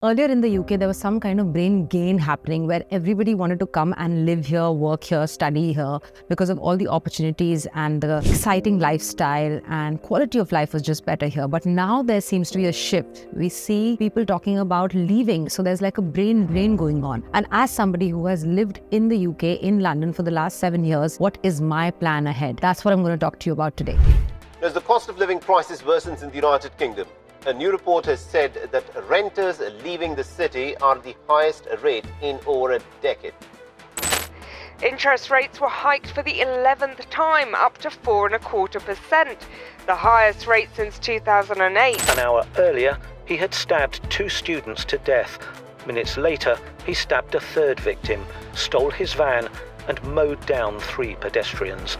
Earlier in the UK, there was some kind of brain gain happening where everybody wanted to come and live here, work here, study here because of all the opportunities and the exciting lifestyle and quality of life was just better here. But now there seems to be a shift. We see people talking about leaving. So there's like a brain drain going on. And as somebody who has lived in the UK, in London for the last 7 years, what is my plan ahead? That's what I'm going to talk to you about today. As the cost of living crisis worsens in the United Kingdom, a new report has said that renters leaving the city are at the highest rate in over a decade. Interest rates were hiked for the 11th time, up to 4.25%, the highest rate since 2008. An hour earlier, he had stabbed 2 students to death. Minutes later, he stabbed a third victim, stole his van, and mowed down 3 pedestrians.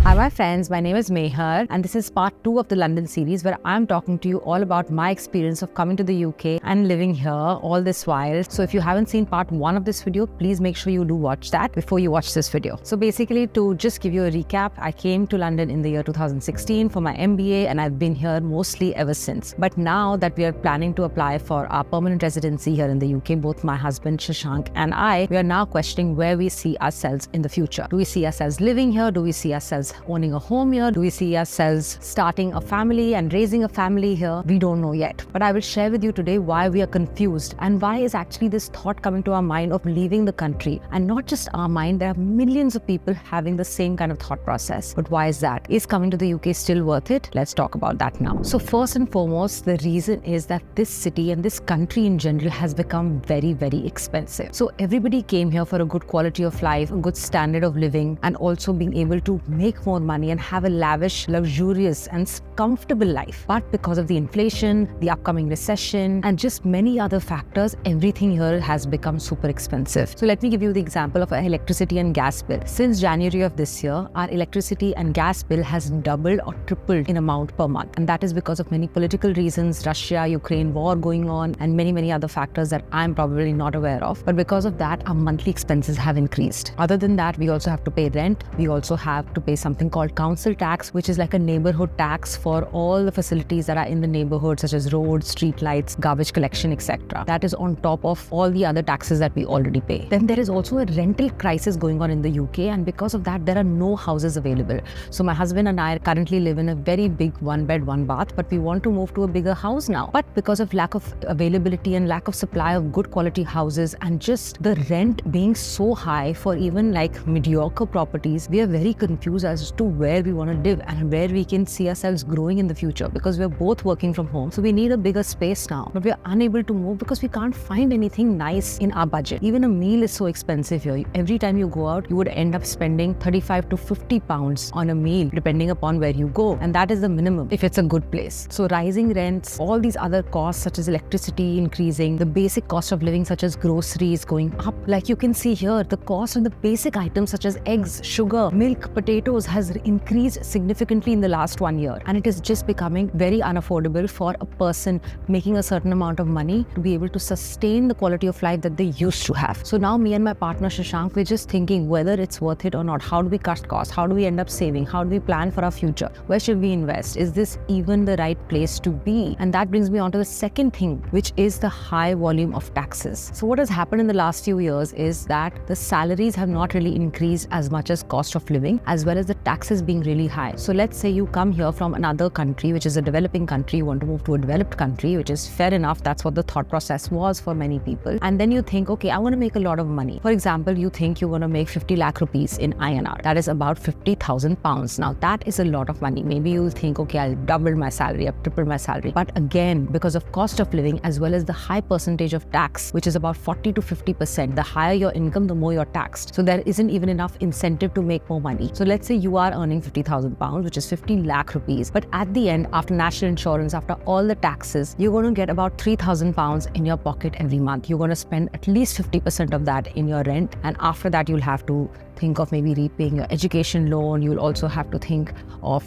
Hi my friends, my name is Mehar and this is part 2 of the London series where I'm talking to you all about my experience of coming to the UK and living here all this while. So if you haven't seen part 1 of this video, please make sure you do watch that before you watch this video. So basically, to just give you a recap, I came to London in the year 2016 for my MBA and I've been here mostly ever since. But now that we are planning to apply for our permanent residency here in the UK, both my husband Shashank and I, we are now questioning where we see ourselves in the future. Do we see ourselves living here? Do we see ourselves owning a home here? Do we see ourselves starting a family and raising a family here? We don't know yet. But I will share with you today why we are confused and why is actually this thought coming to our mind of leaving the country. And not just our mind, there are millions of people having the same kind of thought process. But why is that? Is coming to the UK still worth it? Let's talk about that now. So first and foremost, the reason is that this city and this country in general has become very, very expensive. So everybody came here for a good quality of life, a good standard of living, and also being able to make more money and have a lavish, luxurious and comfortable life. But because of the inflation, the upcoming recession and just many other factors, everything here has become super expensive. So let me give you the example of our electricity and gas bill. Since January of this year, our electricity and gas bill has doubled or tripled in amount per month. And that is because of many political reasons, Russia-Ukraine war going on and many other factors that I'm probably not aware of. But because of that, our monthly expenses have increased. Other than that, we also have to pay rent. We also have to pay something called council tax, which is like a neighborhood tax for all the facilities that are in the neighborhood, such as roads, street lights, garbage collection, etc. That is on top of all the other taxes that we already pay. Then there is also a rental crisis going on in the UK, and because of that, there are no houses available. So my husband and I currently live in a very big 1-bed, 1-bath, but we want to move to a bigger house now. But because of lack of availability and lack of supply of good quality houses and just the rent being so high for even like mediocre properties, we are very confused as to where we want to live and where we can see ourselves growing in the future, because we're both working from home. So we need a bigger space now, but we're unable to move because we can't find anything nice in our budget. Even a meal is so expensive here. Every time you go out, you would end up spending 35 to 50 pounds on a meal, depending upon where you go. And that is the minimum if it's a good place. So rising rents, all these other costs such as electricity increasing, the basic cost of living such as groceries going up. Like you can see here, the cost on the basic items such as eggs, sugar, milk, potatoes has increased significantly in the last 1 year, and it is just becoming very unaffordable for a person making a certain amount of money to be able to sustain the quality of life that they used to have. So now me and my partner Shashank, we're just thinking whether it's worth it or not. How do we cut costs? How do we end up saving? How do we plan for our future? Where should we invest? Is this even the right place to be? And that brings me on to the second thing, which is the high volume of taxes. So what has happened in the last few years is that the salaries have not really increased as much as cost of living, as well as the taxes being really high. So let's say you come here from another country, which is a developing country, you want to move to a developed country, which is fair enough. That's what the thought process was for many people. And then you think, okay, I want to make a lot of money. For example, you think you want to make 50 lakh rupees in INR. That is about 50,000 pounds. Now that is a lot of money. Maybe you'll think, okay, I'll double my salary, I'll triple my salary. But again, because of cost of living as well as the high percentage of tax, which is about 40 to 50%, the higher your income, the more you're taxed. So there isn't even enough incentive to make more money. So let's say you are earning 50,000 pounds, which is 50 lakh rupees. But at the end, after national insurance, after all the taxes, you're going to get about 3,000 pounds in your pocket every month. You're going to spend at least 50% of that in your rent. And after that, you'll have to think of maybe repaying your education loan. You'll also have to think of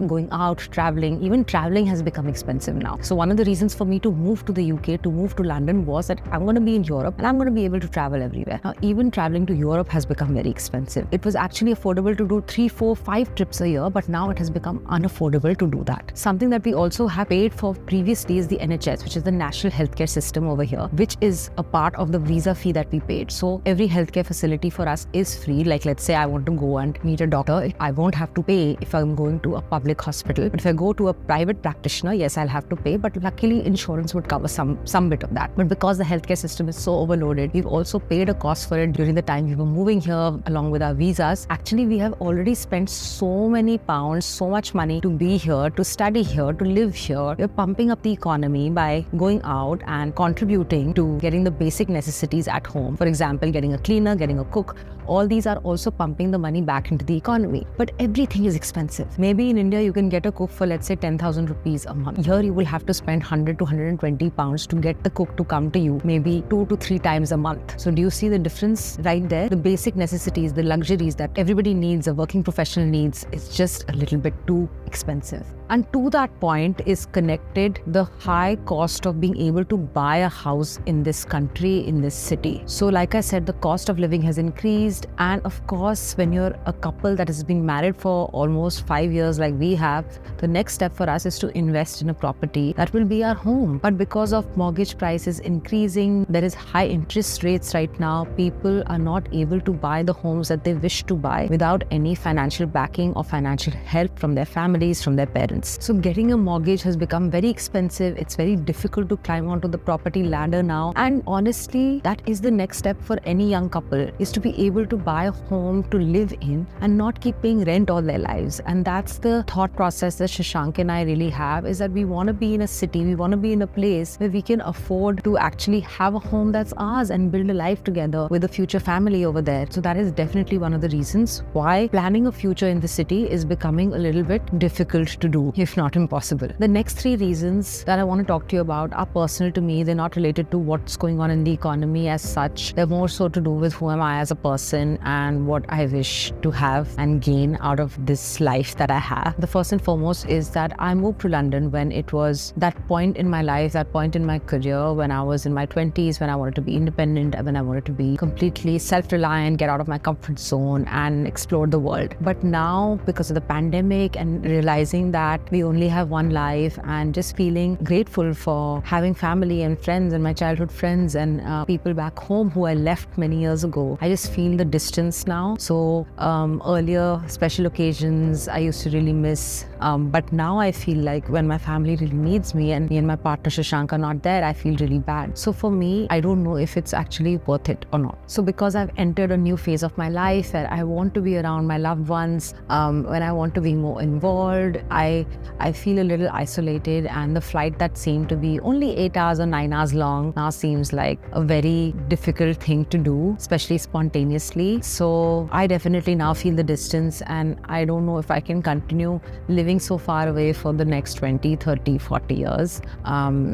going out, traveling. Even traveling has become expensive now. So one of the reasons for me to move to the UK, to move to London, was that I'm going to be in Europe and I'm going to be able to travel everywhere. Now, even traveling to Europe has become very expensive. It was actually affordable to do 3, 4, 5 trips a year, but now it has become unaffordable to do that. Something that we also have paid for previously is the NHS, which is the National Healthcare System over here, which is a part of the visa fee that we paid. So every healthcare facility for us is free. Like, let's say I want to go and meet a doctor, I won't have to pay if I'm going to a public hospital. But if I go to a private practitioner, yes, I'll have to pay, but luckily insurance would cover some bit of that. But because the healthcare system is so overloaded, we've also paid a cost for it during the time we were moving here along with our visas. Actually, we have already spent so many pounds, so much money to be here, to study here, to live here. We're pumping up the economy by going out and contributing to getting the basic necessities at home. For example, getting a cleaner, getting a cook. All these are also pumping the money back into the economy. But everything is expensive. Maybe in India, you can get a cook for, let's say, 10,000 rupees a month. Here, you will have to spend 100 to 120 pounds to get the cook to come to you, maybe 2 to 3 times a month. So do you see the difference right there? The basic necessities, the luxuries that everybody needs, a working professional needs, is just a little bit too expensive. And to that point is connected the high cost of being able to buy a house in this country, in this city. So like I said, the cost of living has increased. And of course, when you're a couple that has been married for almost 5 years like we have, the next step for us is to invest in a property that will be our home. But because of mortgage prices increasing, there is high interest rates right now. People are not able to buy the homes that they wish to buy without any financial backing or financial help from their families, from their parents. So getting a mortgage has become very expensive. It's very difficult to climb onto the property ladder now. And honestly, that is the next step for any young couple, is to be able to buy a home to live in and not keep paying rent all their lives. And that's the thought process that Shashank and I really have, is that we want to be in a city, we want to be in a place where we can afford to actually have a home that's ours and build a life together with a future family over there. So that is definitely one of the reasons why planning a future in the city is becoming a little bit difficult to do, if not impossible. The next 3 reasons that I want to talk to you about are personal to me. They're not related to what's going on in the economy as such. They're more so to do with who am I as a person and what I wish to have and gain out of this life that I have. The first and foremost is that I moved to London when it was that point in my life, that point in my career, when I was in my 20s, when I wanted to be independent, when I wanted to be completely self-reliant, get out of my comfort zone and explore the world. But now, because of the pandemic and realizing that we only have one life, and just feeling grateful for having family and friends and my childhood friends and people back home who I left many years ago, I just feel the distance now. So earlier, special occasions I used to really miss, but now I feel like when my family really needs me and me and my partner Shashank are not there, I feel really bad. So for me, I don't know if it's actually worth it or not. So because I've entered a new phase of my life where I want to be around my loved ones, when I want to be more involved, I feel a little isolated, and the flight that seemed to be only 8 hours or 9 hours long now seems like a very difficult thing to do, especially spontaneously. So I definitely now feel the distance, and I don't know if I can continue living so far away for the next 20, 30, 40 years.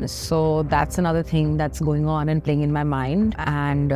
So that's another thing that's going on and playing in my mind and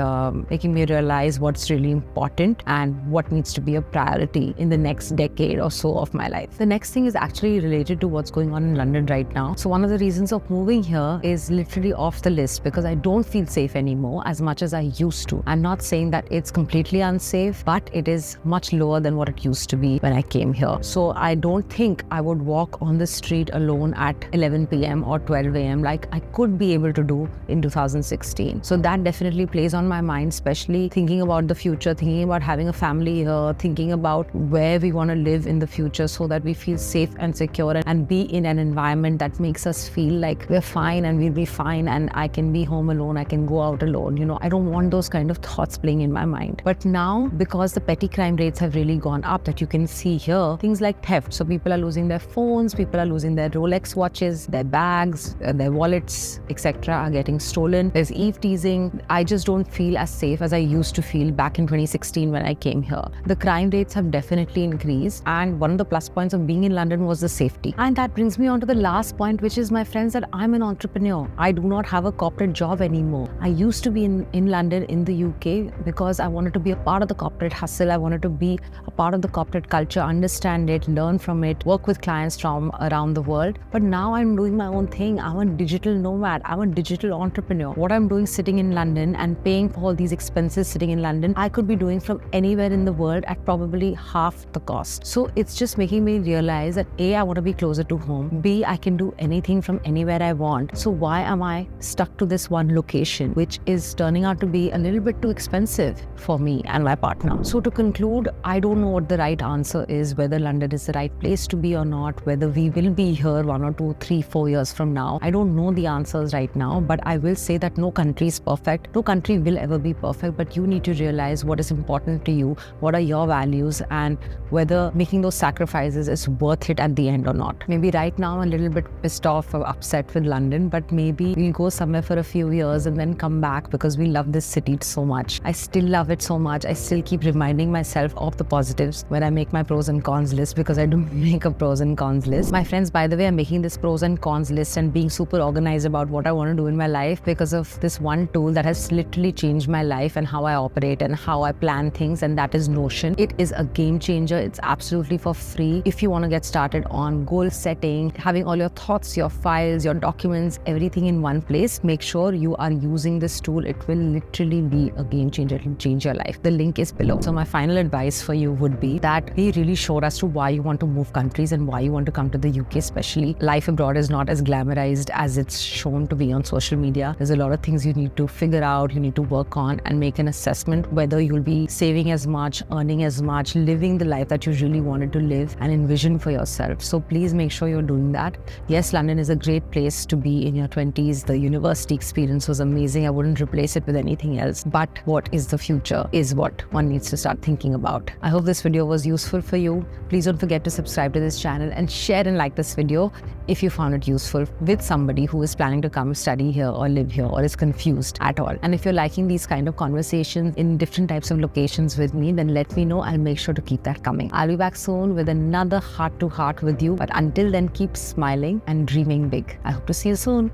making me realize what's really important and what needs to be a priority in the next decade or so of my life. The next thing is actually related to what's going on in London right now. So one of the reasons of moving here is literally off the list because I don't feel safe anymore as much as I used to. I'm not saying that it's completely unsafe, but it is much lower than what it used to be when I came here. So I don't think I would walk on the street alone at 11 p.m. or 12 a.m. like I could be able to do in 2016. So that definitely plays on my mind, especially thinking about the future, thinking about having a family here, thinking about where we want to live in the future so that we feel safe and secure and be in an environment that makes us feel like we're fine and we'll be fine and I can be home alone, I can go out alone. You know, I don't want those kind of thoughts playing in my mind. But now, because the petty crime rates have really gone up that you can see here, things like theft. So people are losing their phones, people are losing their Rolex watches, their bags, their wallets, etc. are getting stolen. There's eve teasing. I just don't feel as safe as I used to feel back in 2016 when I came here. The crime rates have definitely increased, and one of the plus points of being in London was the safety. And that brings me on to the last point, which is, my friends, that I'm an entrepreneur. I do not have a corporate job anymore. I used to be in London, in the UK, because I wanted to be a part of the corporate hustle. I wanted to be a part of the corporate culture, understand it, learn from it, work with clients from around the world. But now I'm doing my own thing. I'm a digital nomad. I'm a digital entrepreneur. What I'm doing sitting in London and paying for all these expenses sitting in London, I could be doing from anywhere in the world at probably half the cost. So it's just making me realize that A, I want to be closer to home. B, I can do anything from anywhere I want. So why am I stuck to this one location, which is turning out to be a little bit too expensive for me and my partner? So to conclude, I don't know what the right answer is, whether London is the right place to be or not, whether we will be here 1 or 2, 3, 4 years from now. I don't know the answers right now, but I will say that no country is perfect. No country will ever be perfect, but you need to realize what is important to you, what are your values, and whether making those sacrifices is worth it at the end or not. Maybe right now I'm a little bit pissed off or upset with London, but maybe we'll go somewhere for a few years and then come back because we love this city so much. I still love it so much. I still keep reminding myself of the positives when I make my pros and cons list, because I do make a pros and cons list. My friends, by the way, I'm making this pros and cons list and being super organized about what I want to do in my life because of this one tool that has literally changed my life and how I operate and how I plan things, and that is Notion. It is a game changer. It's absolutely for free. If you want to get started on goal setting, having all your thoughts, your files, your documents, everything in one place, make sure you are using this tool. It will literally be a game changer. It will change your life. The link is below. So my final advice for you would be that be really sure as to why you want to move countries and why you want to come to the UK especially. Life abroad is not as glamorized as it's shown to be on social media. There's a lot of things you need to figure out, you need to work on and make an assessment whether you'll be saving as much, earning as much, living the life that you really wanted to live and envision for yourself. So please make sure you're doing that. Yes, London is a great place to be in your 20s. The university experience was amazing. I wouldn't replace it with anything else. But what is the future is what one needs to start thinking about. I hope this video was useful for you. Please don't forget to subscribe to this channel and share and like this video if you found it useful with somebody who is planning to come study here or live here or is confused at all. And if you're liking these kind of conversations in different types of locations with me, then let me know. I'll make sure to keep that coming. I'll be back soon with another heart to heart with you. But until then, keep smiling and dreaming big. I hope to see you soon.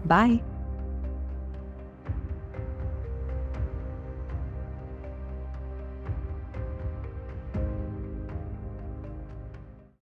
Bye.